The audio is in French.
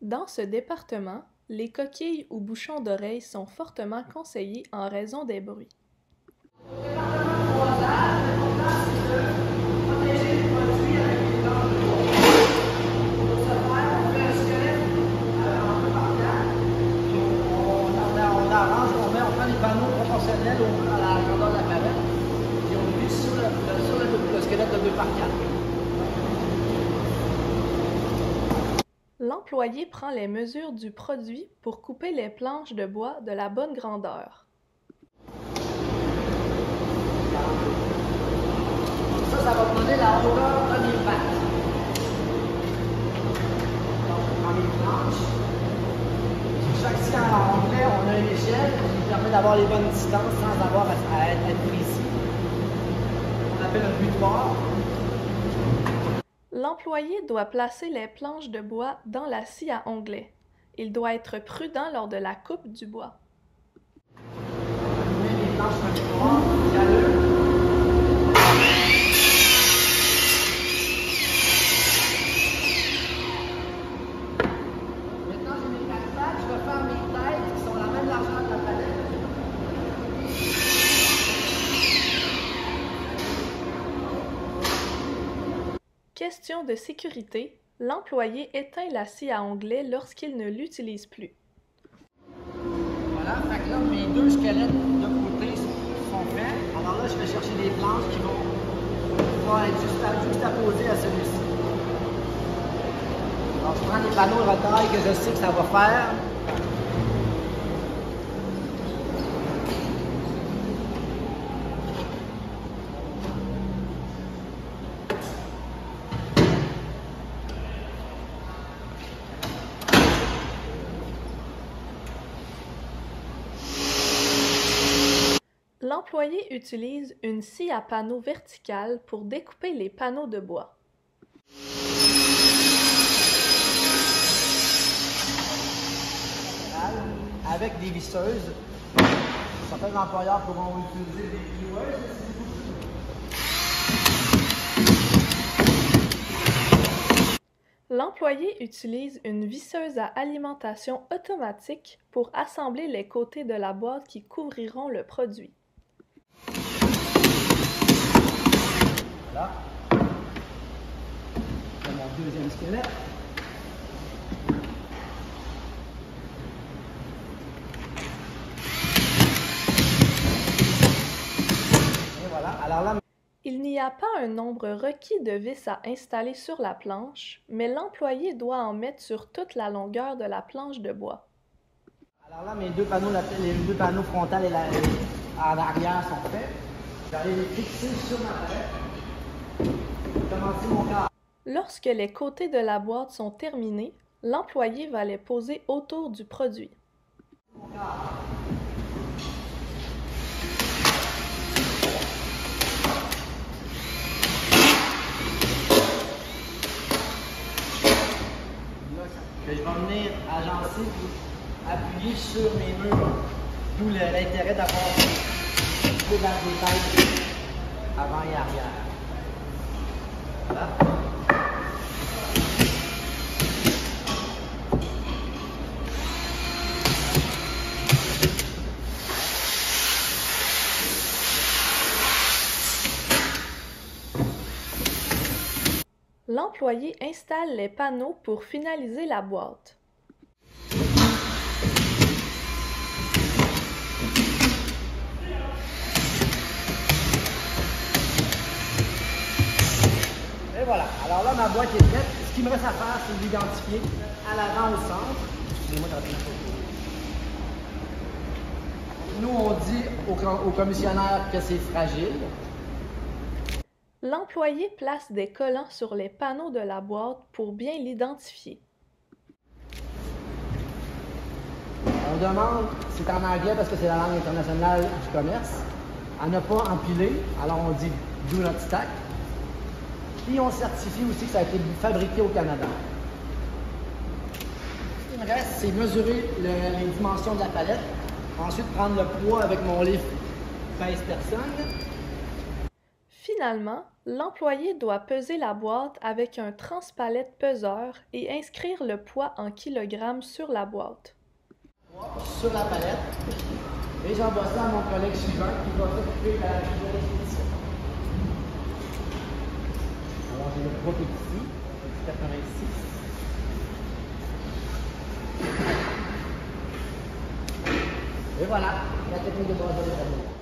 Dans ce département, les coquilles ou bouchons d'oreille sont fortement conseillés en raison des bruits. On prend les panneaux proportionnels à la grandeur de la palette et on vise sur le squelette de 2 par 4. L'employé prend les mesures du produit pour couper les planches de bois de la bonne grandeur. Ça va donner la hauteur de mes pattes. Donc, on prend les planches. Chaque scie en anglais, on a une échelle qui permet d'avoir les bonnes distances sans avoir à être précis. On appelle un butoir. L'employé doit placer les planches de bois dans la scie à onglet. Il doit être prudent lors de la coupe du bois. On met les planches sur un butoir, galeux. Maintenant, j'ai mes 4 pattes, je vais faire mes têtes qui sont la même largeur que la palette. Question de sécurité, l'employé éteint la scie à onglet lorsqu'il ne l'utilise plus. Voilà, fait que là, mes 2 squelettes de côté sont faits. Alors là, je vais chercher des planches qui vont pouvoir être juxtaposées à celui-ci. Alors, je prends des panneaux de retail que je sais que ça va faire. L'employé utilise une scie à panneau verticale pour découper les panneaux de bois. Avec des visseuses. Certains employeurs pourront utiliser des cloueuses. L'employé utilise une visseuse à alimentation automatique pour assembler les côtés de la boîte qui couvriront le produit. Voilà. C'est mon deuxième squelette. Et voilà. Alors là, Il n'y a pas un nombre requis de vis à installer sur la planche, mais l'employé doit en mettre sur toute la longueur de la planche de bois. alors là, mes 2 panneaux, les 2 panneaux frontal et en arrière sont faits. Je vais aller les fixer sur ma palette. Je vais commencer mon quart. Lorsque les côtés de la boîte sont terminés, l'employé va les poser autour du produit. Mon quart. Que je vais venir agencer et appuyer sur mes murs. D'où l'intérêt d'avoir un petit peu de détail avant et arrière. Voilà. L'employé installe les panneaux pour finaliser la boîte. Et voilà. Alors là, ma boîte est prête. Ce qu'il me reste à faire, c'est l'identifier à l'avant, au centre. Excusez-moi de rater ma photo. Nous, on dit au commissionnaire que c'est fragile. L'employé place des collants sur les panneaux de la boîte pour bien l'identifier. On demande, c'est en anglais parce que c'est la langue internationale du commerce, à ne pas empiler. Alors on dit do not stack. Puis on certifie aussi que ça a été fabriqué au Canada. Ce qui me reste, c'est mesurer les dimensions de la palette. Ensuite, prendre le poids avec mon livre pèse personne. Finalement, l'employé doit peser la boîte avec un transpalette peseur et inscrire le poids en kilogrammes sur la boîte. Sur la palette, et j'envoie ça à mon collègue suivant qui va s'occuper de la répétition. Alors j'ai le poids qui est ici, 86. Et voilà, la technique de base de l'établi.